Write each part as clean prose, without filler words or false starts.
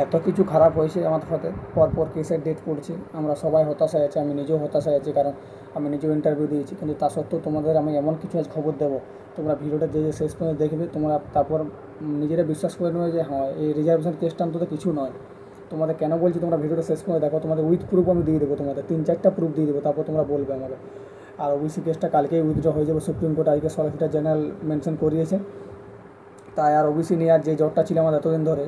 এত কিছু খারাপ হয়েছে আমাদের সাথে, পরপর কেসের ডেট পড়ছে, আমরা সবাই হতাশায় আছি, আমি নিজেও হতাশায় আছি, কারণ আমি নিজেও ইন্টারভিউ দিয়েছি। কিন্তু তা সত্ত্বেও তোমাদের আমি এমন কিছু আজ খবর দেবো, তোমরা ভিডিওটা যে যে শেষ পর্যন্ত দেখবে, তোমরা তারপর নিজেরা বিশ্বাস করে নেবে যে হ্যাঁ, এই রিজার্ভেশন কেসটা অন্তত কিছু নয়। তোমাদের কেন বলছি, তোমরা ভিডিওটা শেষ করে দেখো, তোমাদের উইথ প্রুফ আমি দিয়ে দেবো, তোমাদের 3-4টা প্রুফ দিয়ে দেবো, তারপর তোমরা বলবে আমাকে। আর ওবিসি কেসটা কালকেই উইথড্র হয়ে যাবে, সুপ্রিম কোর্ট আজকে সলিসিটর জেনারেল মেনশন করিয়েছে। তাই আর ওবিসি নিয়ে আর যে জটটা ছিল আমাদের এতদিন ধরে,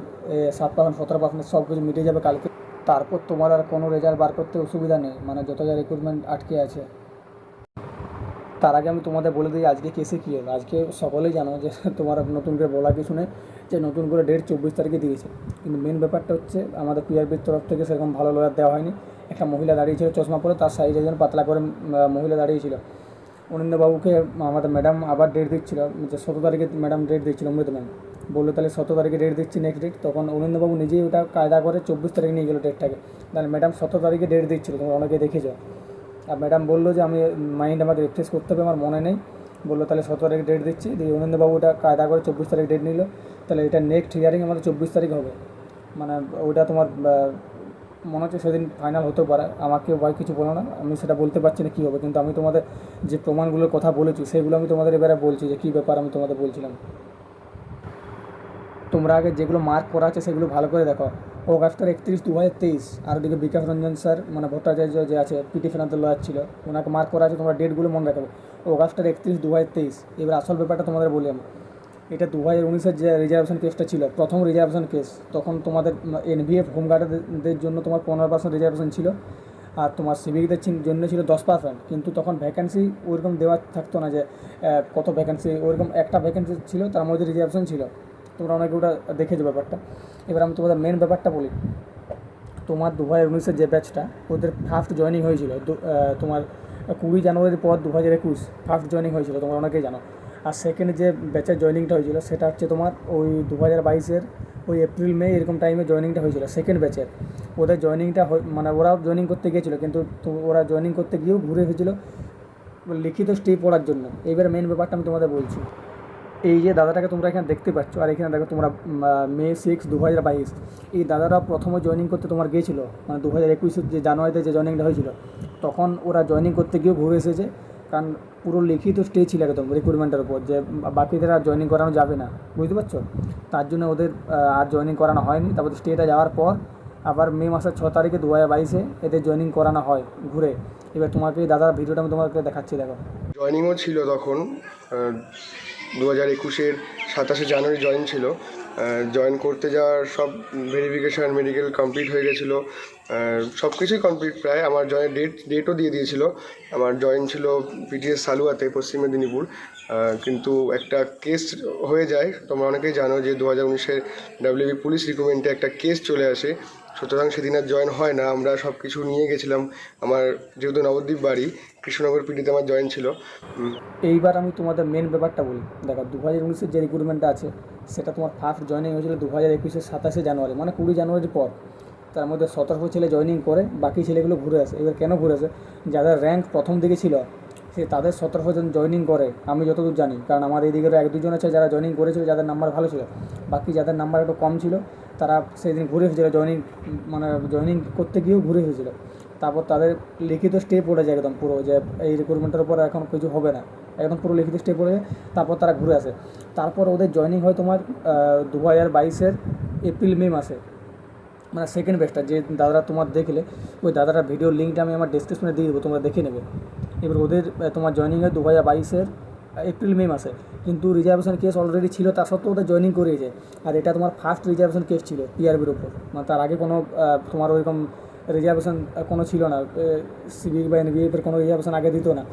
7% 17% সব কিছু মিটে যাবে কালকে। তারপর তোমার আর কোনো রেজাল্ট বার করতে অসুবিধা নেই, মানে যত যা রিক্রুটমেন্ট আটকে আছে। তার আগে আমি তোমাদের বলে দিই আজকে কেসে কী হলো। আজকে সকলেই জানো যে তোমার নতুন করে বলা কিছু নেই, যে নতুন করে ডেট 24 তারিখে দিয়েছে। কিন্তু মেন ব্যাপারটা হচ্ছে আমাদের পিআরবির তরফ থেকে সেরকম ভালো লয়ার দেওয়া হয়নি। একটা মহিলা দাঁড়িয়েছিল চশমা পরে, তার সাইডে একজন পাতলা করে মহিলা দাঁড়িয়েছিল। অনিন্দ্যবাবুকে আমাদের ম্যাডাম আবার ডেট দিচ্ছিল, যে 17 তারিখে ম্যাডাম ডেট দিচ্ছিল, অমৃত ম্যাম বললো তাহলে 17 তারিখে ডেট দিচ্ছি নেক্সট ডেট। তখন অনিন্দ্যবাবু নিজেই ওটা কায়দা করে 24 তারিখ নিয়ে গেলো ডেটটাকে। তাহলে ম্যাডাম 17 তারিখে ডেট দিচ্ছিল, তোমরা অনেকে দেখেছো। আর ম্যাডাম বললো যে আমি মাইন্ড আমাকে রিফ্রেশ করতে হবে, আমার মনে নেই। বললো তাহলে 17 তারিখ ডেট দিচ্ছি, দিয়ে অনিন্দ্যবাবু ওটা কায়দা করে 24 তারিখ ডেট নিল। তাহলে এটা নেক্সট হিয়ারিং আমাদের 24 তারিখ হবে। মানে ওইটা তোমার মনে হচ্ছে সেদিন ফাইনাল হতে পারে। আমাকে ভয় কিছু বলো না, আমি সেটা বলতে পারছি না কী হবে, কিন্তু আমি তোমাদের যে প্রমাণগুলোর কথা বলেছি সেগুলো আমি তোমাদের এবারে বলছি যে কী ব্যাপার আমি তোমাদের বলছিলাম। তোমরা আগে যেগুলো মার্ক করা আছে সেগুলো ভালো করে দেখো। অগাস্টের 31, 2023। আর ওদিকে বিকাশ রঞ্জন স্যার, মানে ভট্টাচার্য যে আছে, পিটি ফিনান্সের লয়ার ছিল, ওনাকে মার্ক করা আছে। তোমরা ডেটগুলো মনে রাখবে, অগাস্টের 31, 2023। এবার আসল ব্যাপারটা তোমাদের বলি আমি। এটা 2019-এর যে রিজার্ভেশন কেসটা ছিল, প্রথম রিজার্ভেশন কেস, তখন তোমাদের এনভিএফ হোমগার্ডদের জন্য তোমার 15% রিজার্ভেশন ছিল, আর তোমার সিভিকদের জন্য ছিল 10%। কিন্তু তখন ভ্যাকেন্সি ওইরকম দেওয়া থাকতো না, যে কত ভ্যাকেন্সি, ওইরকম একটা ভ্যাকেন্সি ছিল, তার মধ্যে রিজার্ভেশন ছিল। তোমরা অনেকে ওটা দেখেছো ব্যাপারটা। এবার আমি তোমাদের মেন ব্যাপারটা বলি। তোমার 2019-এর যে ব্যাচটা, ওদের ফার্স্ট জয়েনিং হয়েছিল তোমার 20 জানুয়ারির পর 2021 ফার্স্ট জয়েনিং হয়েছিল, তোমরা অনেকেই জানো। আর সেকেন্ড যে ব্যাচের জয়েনিংটা হয়েছিল সেটা হচ্ছে তোমার ওই 2022-এর ওই এপ্রিল মে এরকম টাইমে জয়েনিংটা হয়েছিল সেকেন্ড ব্যাচের। ওদের জয়েনিংটা মানে ওরাও জয়েনিং করতে গিয়েছিলো, কিন্তু ওরা জয়েনিং করতে গিয়েও ঘুরে এসেছিল লিখিত স্টে পড়ার জন্য। এইবার মেন ব্যাপারটা আমি তোমাদের বলছি। এই যে দাদাটাকে তোমরা এখানে দেখতে পাচ্ছ, আর এখানে দেখো তোমরা মে 6, 2022, এই দাদারা প্রথমে জয়েনিং করতে তোমার গিয়েছিলো, মানে 2021-এর যে জানুয়ারিতে যে জয়েনিংটা হয়েছিল, তখন ওরা জয়েনিং করতে গিয়েও ঘুরে এসেছে। কারণ পুরো লিখিত স্টে ছিল একদম রিক্রুটমেন্টের উপর, যে বাকিদের আর জয়েনিং করানো যাবে না, বুঝতে পারছো। তার জন্য ওদের আর জয়েনিং করানো হয়নি। তারপর স্টেটা যাওয়ার পর আবার মে মাসের 6 তারিখে 2022-এ এদের জয়েনিং করানো হয় ঘুরে। এবার তোমাকে এই দাদার ভিডিওটা আমি তোমাকে দেখাচ্ছি, দেখো। জয়েনিংও ছিল তখন 2021-এর 27শে জানুয়ারি জয়েন ছিল। জয়েন করতে যাওয়ার সব ভেরিফিকেশান মেডিকেল কমপ্লিট হয়ে গেছিলো, সব কিছুই কমপ্লিট প্রায়। আমার জয়েন ডেটও দিয়ে দিয়েছিল। আমার জয়েন ছিল পিটিএস সালুয়াতে, পশ্চিম মেদিনীপুর। কিন্তু একটা কেস হয়ে যায়, তোমরা অনেকেই জানো যে 2019-এর ডাব্লিউবি পুলিশ রিক্রুটমেন্টে একটা কেস চলে আসে, সুতরাং সেদিন আর জয়েন হয় না। আমরা সব কিছু নিয়ে গেছিলাম। আমার যেহেতু নবদ্বীপ বাড়ি, কৃষ্ণনগর পিটিতে আমার জয়েন ছিল। এইবার আমি তোমাদের মেন ব্যাপারটা বলি। দেখো 2019-এর যে রিক্রুটমেন্টটা আছে, সেটা তোমার ফার্স্ট জয়েনিং হয়েছিল 2021-এর 27শে জানুয়ারি, মানে 20 জানুয়ারির পর। তার মধ্যে 17 ছেলে জয়েনিং করে, বাকি ছেলেগুলো ঘুরে আসে। এবার কেন ঘুরে আসে? যাদের র্যাঙ্ক প্রথম দিকে ছিল সে তাদের 17 জন জয়েনিং করে, আমি যতদূর জানি। কারণ আমার এই দিকের 1-2 জন আছে যারা জয়েনিং করেছিল, যাদের নাম্বার ভালো ছিল। বাকি যাদের নাম্বার একটু কম ছিল, তারা সেই দিন ঘুরে এসেছিলো জয়েনিং, মানে জয়েনিং করতে গিয়েও ঘুরে এসেছিলো। তারপর তাদের লিখিত স্টে পড়ে যায় একদম পুরো, যে এই রিক্রুটমেন্টের উপর এখন কিছু হবে না, একদম পুরো লিখিত স্টে পড়ে যায়। তারপর তারা ঘুরে আসে। তারপর ওদের জয়েনিং হয় তোমার 2022-এর এপ্রিল মে মাসে, মানে সেকেন্ড ব্যাচটা। যে দাদারা তোমার দেখলে, ওই দাদারা ভিডিওর লিঙ্কটা আমি আমার ডেসক্রিপশনে দিয়ে দেবো, তোমরা দেখে নেবে। এবার ওদের তোমার জয়েনিং হয় 2022-এর এপ্রিল মে মাসে। কিন্তু রিজার্ভেশন কেস অলরেডি ছিল, তা সত্ত্বেও ওদের জয়েনিং করিয়েছে। আর এটা তোমার ফার্স্ট রিজার্ভেশন কেস ছিল পিআরবির ওপর, মানে তার আগে কোনো তোমার ওইরকম রিজার্ভেশন কোনো ছিল না। সিভিক বা এনভিএফের কোনো রিজার্ভেশন আগে দিত না।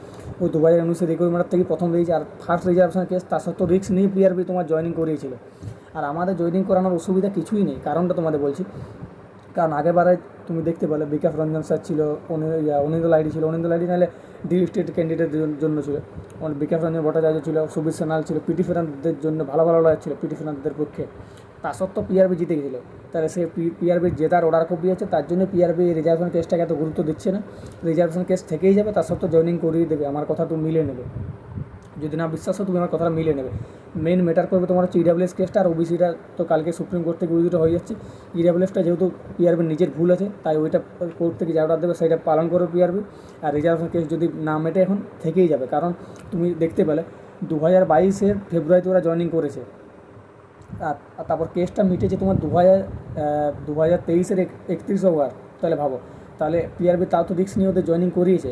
ওই 2019-এর রিক্রুটমেন্টের থেকে প্রথম দিয়েছে। আর ফার্স্ট রিজার্ভেশন কেস, তার সত্ত্বেও রিস্ক নিয়ে পিআরবি তোমার জয়েনিং করিয়েছিল। আর আমাদের জয়েনিং করানোর অসুবিধা কিছুই নেই, কারণটা তোমাদের বলছি। কারণ আগেবারে তুমি দেখতে পেলে বিকাশ রঞ্জন স্যার ছিল, অনিন্দল আইডি ছিল। অনিন্দল আইডি নাহলে ডিউ স্টেট ক্যান্ডিডেটের জন্য ছিল। বিকাশ রঞ্জন ভট্টাচার্য ছিল, সুবীর সেনাল ছিল, পিটি ফিনান্সদের জন্য ভালো ভালো লয়ার ছিল পিটি ফিনান্সদের পক্ষে। তা সত্ত্বেও পিআরবি জিতে গেছিল। তাহলে সে পিআরবির জেতার অর্ডার কপি আছে, তার জন্য পিআরবি রিজার্ভেশন কেসটাকে এত গুরুত্ব দিচ্ছে না। রিজার্ভেশন কেস থেকেই যাবে, তার সত্ত্বেও জয়েনিং করিয়ে দেবে, আমার কথা তুমি মিলে নেবে। যদি না বিশ্বাস হয় তুমি আমার কথাটা মিলিয়ে নেবে। মেন ম্যাটার করবে তোমার হচ্ছে ইডাব্লিউএস কেসটা, আর ওবিসিটা তো কালকে সুপ্রিম কোর্ট থেকে উইথড্র হয়ে যাচ্ছে। ইডাব্লিউএসটা যেহেতু পিআরবির নিজের ভুল আছে, তাই ওইটা কোর্ট থেকে যা অর্ডার দেবে সেটা পালন করবে পিআরবি। আর রিজার্ভেশন কেস যদি না মেটে এখন থেকেই যাবে, কারণ তুমি দেখতে পেলে 2022 ফেব্রুয়ারিতে ওরা জয়েনিং করেছে, আর তারপর কেসটা মিটেছে তোমার 2023 31 অক্টোবর। তাহলে ভাবো, তাহলে পিআরবি তাও তো রিস্ক নিয়ে ওদের জয়েনিং করিয়েছে।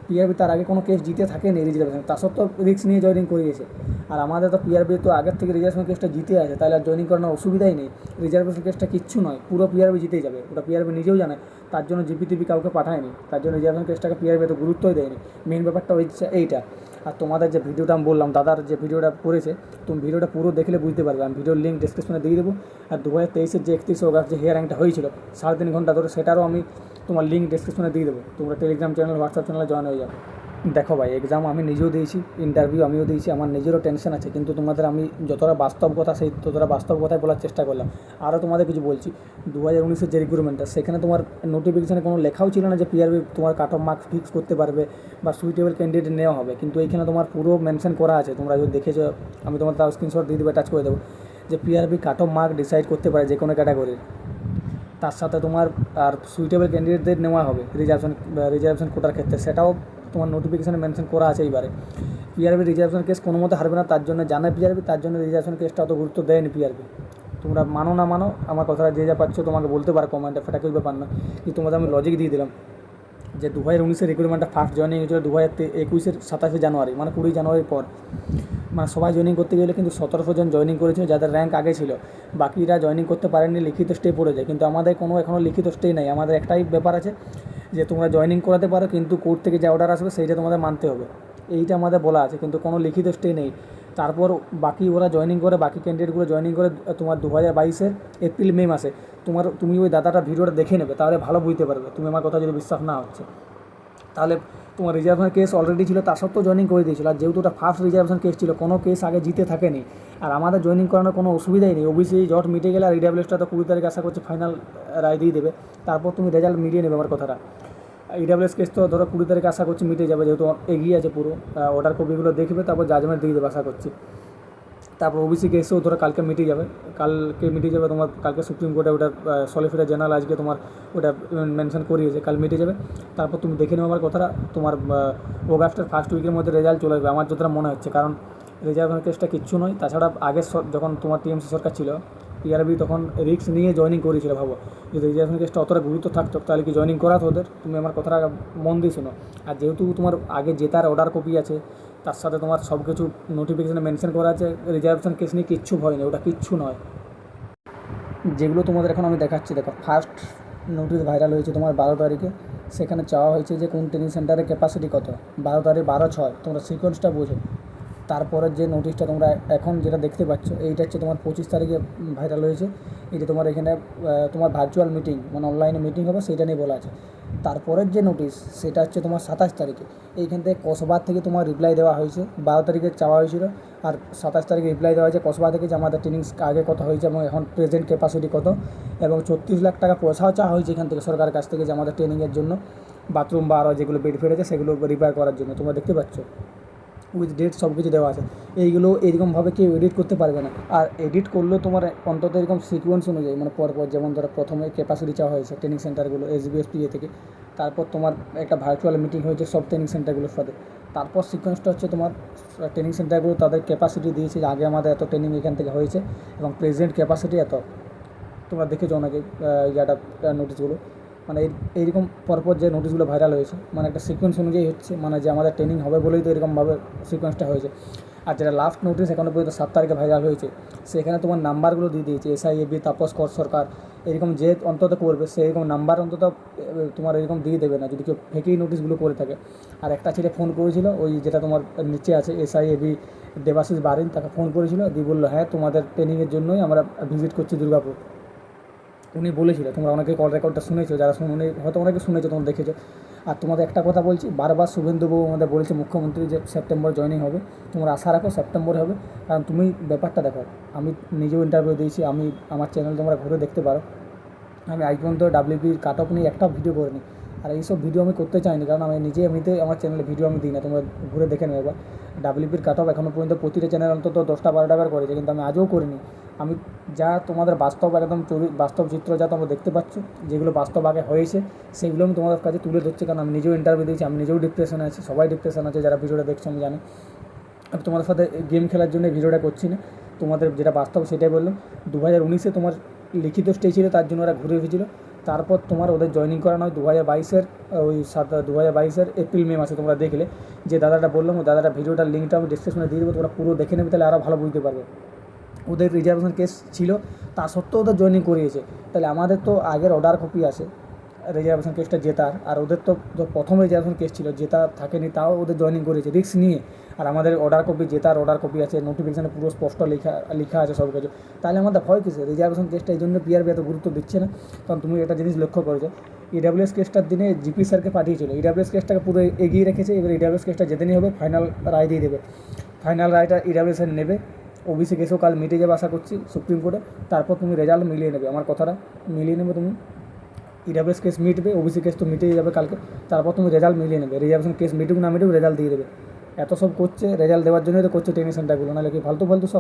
পিআরবি তার আগে কোনো কেস জিতে থাকেনি রিজার্ভেশন, তা সত্ত্বেও রিস্ক নিয়ে জয়েনিং করিয়েছে। আর আমাদের তো পিআরবি তো আগের থেকে রিজার্ভেশন কেসটা জিতে আছে, তাহলে আর জয়েনিং করানোর অসুবিধাই নেই। রিজার্ভেশন কেসটা কিচ্ছু নয়, পুরো পিআরবি জিতেই যাবে, ওটা পিআরবি নিজেও জানে। তার জন্য জিপিটিপি কাউকে পাঠায়নি, তার জন্য রিজার্ভেশন কেসটাকে পিআরবি এত গুরুত্বই দেয়নি। মেন ব্যাপারটা হচ্ছে এইটা। আর তোমাদের যে ভিডিওটা আমি বললাম, দাদার যে ভিডিওটা করেছে, তুমি ভিডিওটা পুরো দেখলে বুঝতে পারবে। আমি ভিডিওর লিঙ্ক ডিসক্রিপশনে দিয়ে দেবো। আর 2023 যে 31 অগস্ট যে হিয়ারিংটা হয়েছিল 3.5 ঘন্টা ধরে, সেটারও আমি তোমার লিঙ্ক ডিসক্রিপশনে দিয়ে দেবো। তোমরা টেলিগ্রাম চ্যানেল, হোয়াটসঅ্যাপ চ্যানেলে জয়েন হয়ে যাও। দেখো ভাই, এক্সাম আমি নিজেও দিয়েছি, ইন্টারভিউ আমিও দিয়েছি, আমার নিজেরও টেনশন আছে, কিন্তু তোমাদের আমি যতটা বাস্তব কথা ততটা বাস্তব কথাই বলার চেষ্টা করলাম। আরও তোমাদের কিছু বলছি, 2019 যে রিক্রুটমেন্টটা, সেখানে তোমার নোটিফিকেশানে কোনো লেখাও ছিল না যে পিআরবি তোমার কাট অফ মার্কস ফিক্স করতে পারবে বা সুইটেবল ক্যান্ডিডেট নেওয়া হবে, কিন্তু এইখানে তোমার পুরো মেনশন করা আছে। তোমরা যদি দেখেছো, আমি তোমার তাও স্ক্রিনশট দিয়ে দেবো, টাচ করে দেবো, যে PRB cut off mark decide করতে পারে যে কোনো ক্যাটাগরির। তার সাথে তোমার আর সুইটেবল ক্যান্ডিডেটদের নেওয়া হবে রিজার্ভেশন কোটার ক্ষেত্রে, সেটাও তোমার নোটিফিকেশানে মেনশন করা আছে। এইবারে পিআরবি রিজার্ভেশন কেস কোনো মতে হারবে না, তার জন্য জানে পিআরবি, তার জন্য রিজার্ভেশন কেসটা অত গুরুত্ব দেয়নি পিআরবি। তোমরা মানো না মানো, আমার কথাটা যে যা পাচ্ছ তোমাকে বলতে পারো কমেন্টে, সেটা কেউ ব্যাপার না। কিন্তু তোমাদের আমি লজিক দিয়ে দিলাম যে 2019 রিক্রুটমেন্টটা ফার্স্ট জয়েনিং হয়েছিল 2021 27 জানুয়ারি, মানে 20 জানুয়ারির পর। মানে সবাই জয়েনিং করতে গেলে কিন্তু 1700 জন জয়েনিং করেছিল, যাদের র্যাঙ্ক আগে ছিল। বাকিরা জয়েনিং করতে পারেনি, লিখিত স্টে পড়ে যায়। কিন্তু আমাদের কোনো এখনও লিখিত স্টে নেই। আমাদের একটাই ব্যাপার আছে যে তোমরা জয়েনিং করাতে পারো, কিন্তু কোর্ট থেকে যে অর্ডার আসবে সেইটা তোমাদের মানতে হবে, এইটা আমাদের বলা আছে, কিন্তু কোনো লিখিত স্টে নেই। তারপর বাকি ওরা জয়েনিং করে, বাকি ক্যান্ডিডেটগুলো জয়েনিং করে তোমার 2022 এপ্রিল মে মাসে। তুমি ওই দাদাটা ভিডিওটা দেখে নেবে, তাহলে ভালো বুঝতে পারবে। তুমি আমার কথা যদি বিশ্বাস না হচ্ছে, তাহলে তোমার রিজার্ভেশন কেস অলরেডি ছিল, তা সত্ত্বেও জয়েনিং করে দিয়েছিল। আর যেহেতু ওটা ফার্স্ট রিজার্ভেশন কেস ছিল, কোনো কেস আগে জিতে থাকেনি, আর আমাদের জয়েনিং করানোর কোনো অসুবিধাই নেই। ওবিসি জট মিটে গেলে, আর ইডাব্লিউএসটা তো 20 তারিখ আশা করছি ফাইনাল রায় দিয়ে দেবে, তারপর তুমি রেজাল্ট মিলিয়ে নেবে। আমার কথাটা, ইডাব্লিউএস কেস তো ধরো 20 তারিখ আশা করছি মিটে যাবে, যেহেতু এগিয়ে আছে পুরো। অর্ডার কপিগুলো দেখবে, তারপর জাজমেন্ট দিয়ে দেবে আশা করছি। তারপর ওবিসি কেসেও ধরো কালকে মিটে যাবে, তোমার কালকে সুপ্রিম কোর্টে ওটা সলিসিটর জেনারেল আজকে তোমার ওটা মেনশন করিয়েছে, কাল মিটে যাবে। তারপর তুমি দেখে নেবে আমার কথাটা, তোমার অগাস্টের ফার্স্ট উইকের মধ্যে রেজাল্ট চলে আসবে আমার যতটা মনে হচ্ছে। কারণ রিজার্ভেশন কেসটা কিচ্ছু নয়। তাছাড়া আগের যখন তোমার টিএমসি সরকার ছিল, পিআরবি তখন রিস্ক নিয়ে জয়েনিং করেছিল। ভাবো, যদি রিজার্ভেশন কেসটা অতটা গুরুত্ব থাকতো, তাহলে কি জয়েনিং করাতো ওদের? তুমি আমার কথাটা মন দিয়ে শোনো। আর যেহেতু তোমার আগে জেতার অর্ডার কপি আছে, তার সাথে তোমার সব কিছু নোটিফিকেশানে মেনশন করা আছে, রিজার্ভেশন কেস নিয়ে কিচ্ছু ভয় নেই, ওটা কিচ্ছু নয়। যেগুলো তোমাদের এখন আমি দেখাচ্ছি, দেখো, ফার্স্ট নোটিশ ভাইরাল হয়েছে তোমার 12 তারিখে। সেখানে চাওয়া হয়েছে যে কোন ট্রেনিং সেন্টারের ক্যাপাসিটি কত। 12 তারিখ 12/6, তোমরা সিকোয়েন্সটা বোঝো। তারপরের যে নোটিশটা তোমরা এখন যেটা দেখতে পাচ্ছ, এইটা হচ্ছে তোমার 25 তারিখে ভাইরাল হয়েছে। এটা তোমার এখানে তোমার ভার্চুয়াল মিটিং, মানে অনলাইনে মিটিং হবে, সেইটা নিয়ে বলা আছে। তারপরের যে নোটিশ, সেটা হচ্ছে তোমার 27 তারিখে। এইখান থেকে কসবা থেকে তোমার রিপ্লাই দেওয়া হয়েছে। 12 তারিখে চাওয়া হয়েছিল, আর 27 তারিখে রিপ্লাই দেওয়া হয়েছে কসবা থেকে, যে আমাদের ট্রেনিং আগে কত হয়েছে এবং এখন প্রেজেন্ট ক্যাপাসিটি কত, এবং 34 লাখ টাকা পয়সাও চাওয়া হয়েছে এখান থেকে সরকারের কাছ থেকে, যে আমাদের ট্রেনিংয়ের জন্য বাথরুম বা আরও যেগুলো বেড ফেড আছে সেগুলো রিপেয়ার করার জন্য। তোমরা দেখতে পাচ্ছ উইথ ডেট সব কিছু দেওয়া আছে। এইগুলো এরকমভাবে কেউ এডিট করতে পারবে না। আর এডিট করলেও তোমার অন্তত এরকম সিকোয়েন্স অনুযায়ী, মানে পরপর, যেমন ধরো প্রথমে ক্যাপাসিটি চাওয়া হয়েছে ট্রেনিং সেন্টারগুলো এসবিএসপিএ থেকে, তারপর তোমার একটা ভার্চুয়াল মিটিং হয়েছে সব ট্রেনিং সেন্টারগুলোর সাথে, তারপর সিকোয়েন্সটা হচ্ছে তোমার ট্রেনিং সেন্টারগুলো তাদের ক্যাপাসিটি দিয়েছে, যে আগে আমাদের এত ট্রেনিং এখান থেকে হয়েছে এবং প্রেজেন্ট ক্যাপাসিটি এত। তোমরা দেখেছো অনেকে ইয়াটা নোটিশগুলো, মানে এইরকম পরপর যে নোটিশগুলো ভাইরাল হয়েছে, মানে একটা সিকোয়েন্স অনুযায়ী হচ্ছে, মানে যে আমাদের ট্রেনিং হবে বলেই তো এরকমভাবে সিকোয়েন্সটা হয়েছে। আর যেটা লাস্ট নোটিশ এখনো পর্যন্ত 7 তারিখে ভাইরাল হয়েছে, সেখানে তোমার নাম্বারগুলো দিয়ে দিয়েছে। SIAB, তাপস কর সরকার, এরকম যে অন্তত করবে সেরকম নাম্বার অন্তত তোমার এরকম দিয়ে দেবে না, যদি কেউ ফেকেই নোটিশগুলো করে থাকে। আর একটা ছেলে ফোন করেছিল, ওই যেটা তোমার নিচে আছে SIAB দেবাশিস বারিন, তাকে ফোন করেছিল, দিয়ে বললো হ্যাঁ তোমাদের ট্রেনিংয়ের জন্যই আমরা ভিজিট করছি দুর্গাপুর। উনি বলেছিল, তোমরা অনেকে কল রেকর্ডটা শুনেছো, যারা উনি হয়তো অনেকে শুনেছো, তোমরা দেখেছো। আর তোমাদের একটা কথা বলছি, বারবার শুভেন্দুবাবু আমাদের বলেছে, মুখ্যমন্ত্রী, যে সেপ্টেম্বর জয়েনিং হবে। তোমরা আশা রাখো সেপ্টেম্বরে হবে। কারণ তুমি ব্যাপারটা দেখো, আমি নিজেও ইন্টারভিউ দিয়েছি, আমার চ্যানেল তোমরা ঘুরে দেখতে পারো। আমি আজ পর্যন্ত WBর কাট অফ নিয়ে একটা ভিডিও করিনি। আর এইসব ভিডিও আমি করতে চাইনি, কারণ আমি নিজে এমনিতে আমার চ্যানেলে ভিডিও আমি দিই না, তোমরা ঘুরে দেখে নেবে একবার। ডাব্লিউপির কাট অফ এখনও পর্যন্ত প্রতিটা চ্যানেল অন্তত 10টা-12টা করে করেছে, কিন্তু আমি আজও করিনি। আমি যা তোমাদের বাস্তব একদম বাস্তব চিত্র যা তোমরা দেখতে পাচ্ছ, যেগুলো বাস্তব আগে হয়েছে সেগুলো আমি তোমাদের কাছে তুলে ধরছি, কারণ আমি নিজেও ইন্টারভিউ দিয়েছি, আমি নিজেও ডিপ্রেশনে আছি, সবাই ডিপ্রেশন আছে যারা ভিডিওটা দেখছো আমি জানি। আমি তোমাদের সাথে গেম খেলার জন্য ভিডিওটা করছি না, তোমাদের যেটা বাস্তব সেটাই বললাম। 2019-এ তোমার লিখিত স্টেজ ছিল, তার জন্য ওরা ঘুরে এসেছিলো। তারপর তোমার ওদের জয়েনিং করানো হয় 2022-এর ওই 2022-এর এপ্রিল-মে মাসে। তোমরা দেখলে যে দাদাটা বললাম, ওই দাদাটা ভিডিওটার লিঙ্কটা আমি ডিসক্রিপশনে দিয়ে দেবো, তোমরা পুরো দেখে নেবে, তাহলে আরও ভালো বুঝতে পারবে। ওদের রিজার্ভেশন কেস ছিল, তা সত্ত্বেও ওদের জয়েনিং করিয়েছে। তাহলে আমাদের তো আগের অর্ডার কপি আছে রিজার্ভেশন কেসটা জেতার, আর ওদের তো প্রথম রিজার্ভেশন কেস ছিল, জেতা থাকেনি, তাও ওদের জয়েনিং করেছে রিস্ক নিয়ে। আর আমাদের অর্ডার কপি, জেতার অর্ডার কপি আছে, নোটিফিকেশানে পুরো স্পষ্ট লেখা আছে সব কিছু। তাহলে আমাদের ভয় কিসে? রিজার্ভেশন কেসটা এই জন্য পিআরবি এত গুরুত্ব দিচ্ছে না, কারণ তুমি একটা জিনিস লক্ষ্য করেছো, ইডাব্লিউএস কেসটার দিনে জিপি স্যারকে পাঠিয়েছিল, ইডাব্লিউএস কেসটাকে পুরো এগিয়ে রেখেছে। এবার ইডাব্লিউএস কেসটা যেদিনই হবে ফাইনাল রায় দিয়ে দেবে, ফাইনাল রায়টা ইডাব্লিউএস নেবে। ওবিসি কেসও কাল মিটে যাবে আশা করছি সুপ্রিম কোর্টে, তারপর তুমি রেজাল্ট মিলিয়ে নেবে, আমার কথাটা মিলিয়ে নেবে তুমি। ইডাব্লিউএস কেস মিটবে, ওবিসি কেস তো মিটেই যাবে কালকে, তারপর তুমি রেজাল্ট মিলিয়ে নেবে। রিজার্ভেশন কেস মিটুক না মিটুক রেজাল্ট দিয়ে দেবে। এত সব করছে, রেজাল্ট দেওয়ার জন্যই তো করছে টেনশনটাগুলো, নাহলে কি ফালতু সব।